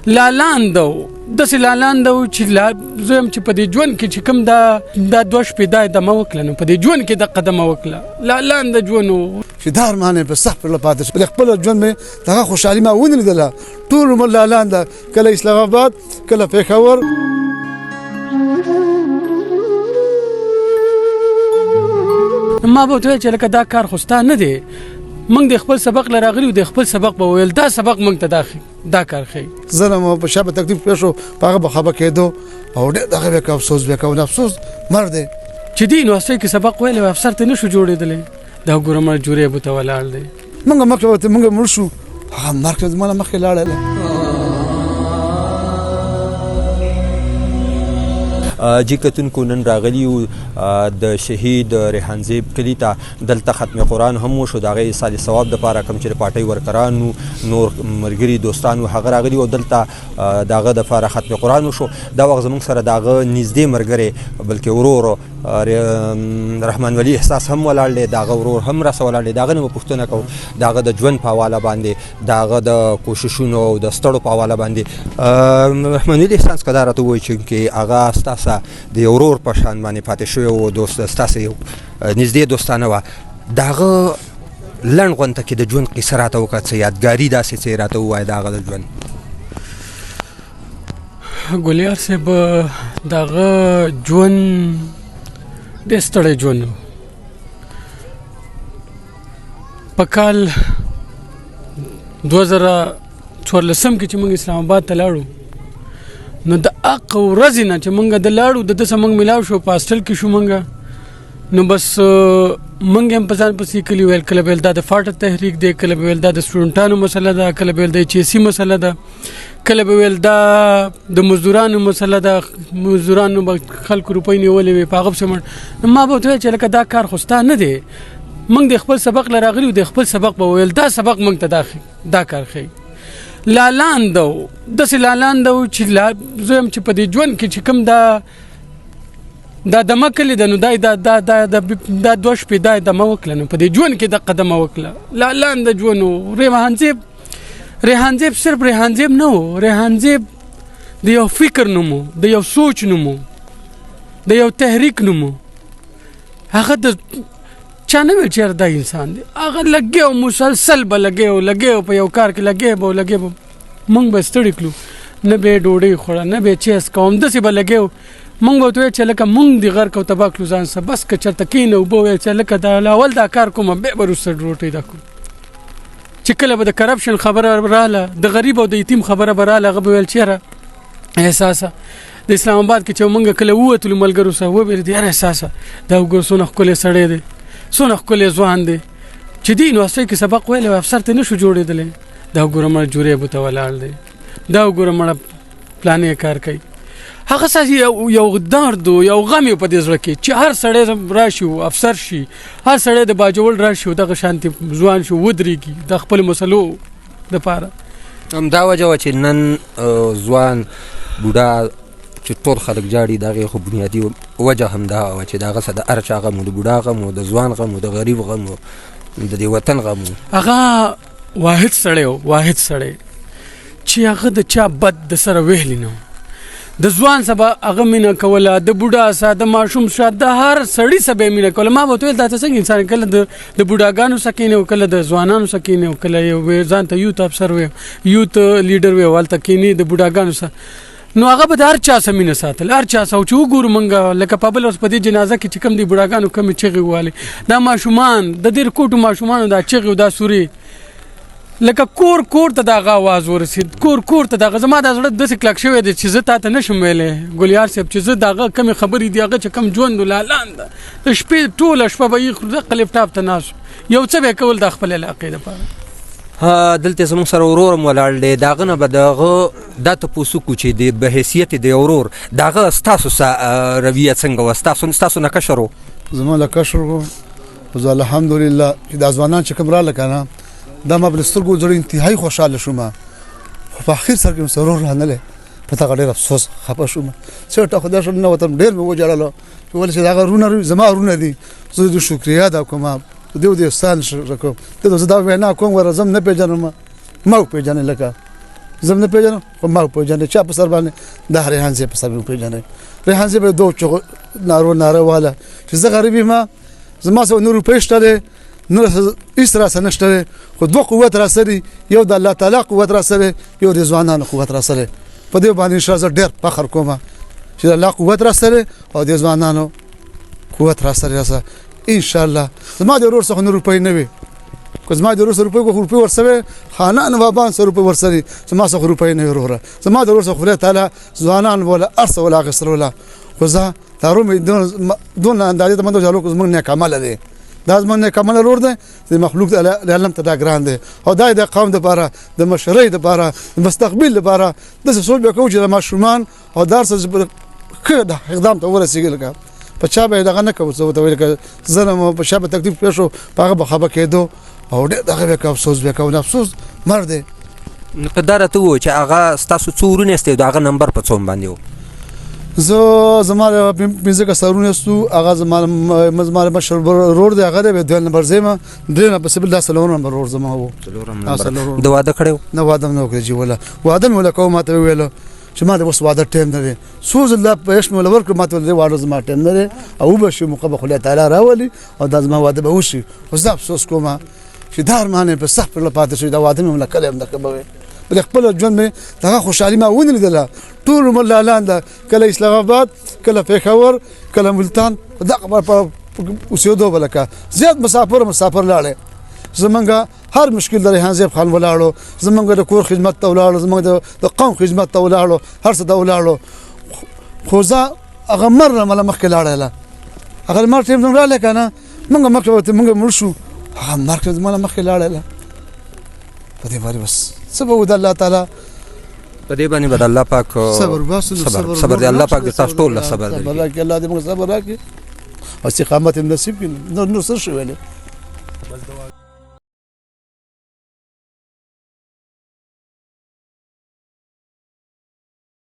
لالاند داسې لالاند چې زه یم چې په دې ژوند کې چې کوم دا 2 شپې دا دمه وکړه نو په دې ژوند کې د قدمه وکړه لالاند ژوند چې دا ارمان مې په سخت پر پاتې شو خپل ژوند مې دغه خوشحالي ما ونه لیدله ټول عمر لالاند کله اسلام آباد کله پېښور ما به ورته ویل چې لکه دا کار خو ستا نه دی موږ د خپل سبق له راغلي د خپل سبق به ویل دا سبق موږ ته دا کار ښیي زه مو په شابه تکلیف پېښ شو په هغه به خفه کېدو او ډېر دغه به افسوس به کوو افسوس مر دی چې دی یونیورسټۍ کې سبق ویلی و افسر ته نه شو جوړېدلی دا ګوره مړ جورې به ته ولاړ دی موږ مخکې موږ مړ شو هغه مرګ زما نه مخکې لاړلی جی کتونکو نن راغلی یو د شهید ریحان زیب کلي ته دلته ختم قرآن هم وشو د هغې ایصال ثواب دپاره کوم چې د پارټۍ ورکرانو نور ملګري دوستانو هغه راغلي او دلته د هغه دپاره ختم قرآن وشو دا وخت زموږ سره د هغه نږدې ملګری بلکې ورور رحمان ولی احساس هم ولاړ دی د هغه ورور هم راسه ولاړ دی د هغه نه به پوښتنه کوو د هغه د ژوند په حواله باندې د هغه د کوششونو او د ستړو په حواله باندې رحمان ولی احساس که دا راته ووایي چې هغه ستاسو د یو ورور په شان باندې پاتې شوی و ستاسو یو نږدې دوستانه وه د هغه لنډ غونډه کې د ژوند قصه راته وکړه څه یادګاري داسې څه یې راته ووایه د هغه د ژوند ګلیار صاحب د هغه ژوند ډېر ستړی ژوند و په کال 2014 کې چې موږ اسلام آباد ته لاړو نو د هغه ورځې نه چې موږ د لاړو د ده سره موږ میلاو شو په هاسټل کې شو موږ نو بس موږ هم په ځان پسې کلي ویل کله به ویل دا د فاټه تحریک دی کله به ویل دا د سټوډنټانو مسله ده کله به ویل د HSC مسله ده کله به ویل دا د مزدورانو مسله ده مزدورانو به خلکو روپۍ نیولې وې په هغه پسې ما به ورته ویل چې لکه دا کار خو ستا نه دی موږ د خپل سبق له راغلي د خپل سبق به ویل دا سبق موږ ته دا کار ښیي لالاند داسې لالاند چې زه یم چې په دې ژوند کې چې کوم دا دمه کلي ده نو دا 2 شپې دا دمه وکړه نو په دې ژوند کې د قدمه وکړه لالاند ژوند و ریحان زیب صرف ریحان زیب نه و ریحان زیب د یو فکر نوم و د یو سوچ نوم و د یو تحریک نوم و هغه د چا نه ویل چېرې دا انسان دی هغه لګیا و مسلسل به لګیا و په یو کار کې لګیا به موږ به ستړي کړو نه به یې ډوډۍ خوړه نه به یې چیس کوم داسې به لګیا و موږ به ورته ویل چې لکه موږ دې غر کو تباه کړو ځان سره بس که چېرته کښېنه اوبه ویل چې لکه دا اول دا کار کوم بیا به وروسته روټۍ دا کوم چې کله به د کرپشن خبره راله د غریب او د یتیم خبره به راله هغه به ویل چېره احساسه د اسلام آباد کې چې موږ کله ووتلو ملګرو سره وویل د یاره احساسه دا وګوره څونه ښکلی سړی دی څونه ښکلی ځوان دی چې دی یونیورسټۍ کې سبق ویلی و افسر ته نه شو جوړېدلی دا وګوره مړه جورې به ته ولاړ دی دا وګوره مړه پلانې کار کوي هغه ستاسې یو درد و یو غم یې په دې زړه کې چې هر سړی راشي افسر شي هر سړی د باجوړ راشي دغه شانتې ځوان شي ودرېږي د خپلو مسلو دپاره همدا وجه وه چې نن ځوان بوډا چې ټول خلک جاړي د هغې خو بنیادي وجه همدا وه چې د هغه سره د هر چا غم و د بوډا غم و د ځوان غم و د غریب غم و د دې وطن غم و هغه واحد سړی چې هغه د چا بد د سره ویلي نه د ځوان سبا هغه مینه کوله د بوډا سره د ماشوم سره د هر سړي سره به مینه کوله ما به ورته ویل دا څنګه انسان کله د بوډاګانو سره کښېني او کله د ځوانانو سره کښېني او کله یو ځان ته یوت افسر وي یوت لیډر وي هلته کښېني د بوډاګانو سره نو هغه به د هر چا سره مینه ساتل هر چا سره چې وګورو موږ لکه په بل ورځ په دې جنازه کې چې کوم دي بوډاګانو کمې چغې ووالې دا ماشومان د ډېر کوټو ماشومانو دا چغې او دا سورې لکه کور ته دغه آواز ورسېد کور ته دغه زما دا زړه داسې کلک شوی دی چې زه تا ته نشم ویلی ګلیار صاحب چې زه دغه کمې خبرې دي هغه چې کم ژوند و لالاند د شپې ټوله شپه به یې دقه لیپټاپ ته ناست یو څه به یې کول د خپل علاقې دپاره دلته زموږ سره ورور هم ولاړ دی د هغه نه به د هغه دا تپوس وکړو چې به حیثیت د یو ورور د هغه ستاسو رویه څنګه وه ستاسو نه کشر و زما له کشر و زه الحمدلله چې دا ځوانان چې کوم راله که نه دا ما په سترګو زړه انتهایي خوشحاله شوم خو په اخر سر کې مې ورور رانغلی په دغه ډېر افسوس خفه شوم چېرته خدای شل نه وتم ډېر مې وجړلو چې ولې چې دغه ورونه زما ورونه دي زه د شکریا ادا کوم دیو دې احسان کوم ته زه دا وینا کوم ورځم نه پېژنم ما وپېژنې لکه زم نه پیژنم خو ما پیژنم چا په سر باندې د ریحان زی په سر باندې پیژنم ریحان زی به دوه چغ نارو والا چې زه غریبی ما زما سو نور پېشته نور اسرا سنشته خو دوه قوت را سره یو د الله تعالی قوت را سره یو د ځوانانو قوت را سره په دې باندې انشاء ډېر فخر کوم چې الله قوت را سره او د ځوانانو قوت را سره ان شاء الله زما د ورور څخه نور روپۍ نه وي که زما د ورور څخه روپۍ ورسره خانه نوابان سره روپۍ ورسره زما څخه روپۍ نه وروره زما د ورور څخه خدای تعالی ځوانان ولا ارث ولا غسر ولا خو زه تاروم دون اندازې ته منځ جوړ کوم نه کمال دی دا زمون نه کمال ورور دی د مخلوق د علم ته دا ګران دی او دا د قوم د لپاره د مشرۍ د لپاره د مستقبل لپاره د سوچ به کوم چې د ماشومان او درس کړه اقدام ته ورسېږي لکه په چا به دغه نه کوو څه ته ویل زنه په شابه تکلیف پېښو هغه به خبر کېدو او دغه به افسوس وکاو افسوس مرد په دارته و چې هغه ستاسو څورونه است دغه نمبر په څوم باندې و زما پنځه کسرونه سو هغه زما مشر روډ دی هغه به 2 نمبر زما درنه په سبل 10 نمبر روډ زما وو د واده کړو نه واده نه وکړي ولا واده ولا کومه ته ویل چې ما د وس واده ټیم نه دی سوز الله په اسم ول ورک ماته د واده زما ټیم نه دی او به شي مقبل خدای تعالی راولي او د زما واده به وشي خو زه افسوس کوم چې دار مانه په صح پر پاتې شي دا واده مې مل کلم نه کوي بل خپل ژوند مې دغه خوشحالي ما ونه لیدله ټول مله لاند کله اسلام آباد کله پېښور کله ملتان دغه په اوسېدو بلکه زیات مسافر لاړې زمونږ هر مشکل د ریحان زیب خان ولاړو زمونږ د کور خدمت ته ولاړو زمونږ د قوم خدمت ته ولاړو هر څه ته ولاړو خو زه هغه مره مله مخکې لاړله هغه مر ټیم زموږ راغلی که نه موږ مړ شو هغه مرګ مله مخکې لاړله په دې باندې بس څه به و د الله تعالی په دې باندې به د الله پاک صبر دی الله پاک د تاسو ټول صبر دی الله دې موږ صبر راکړي او استقامت نصیب کړي نور څه شویل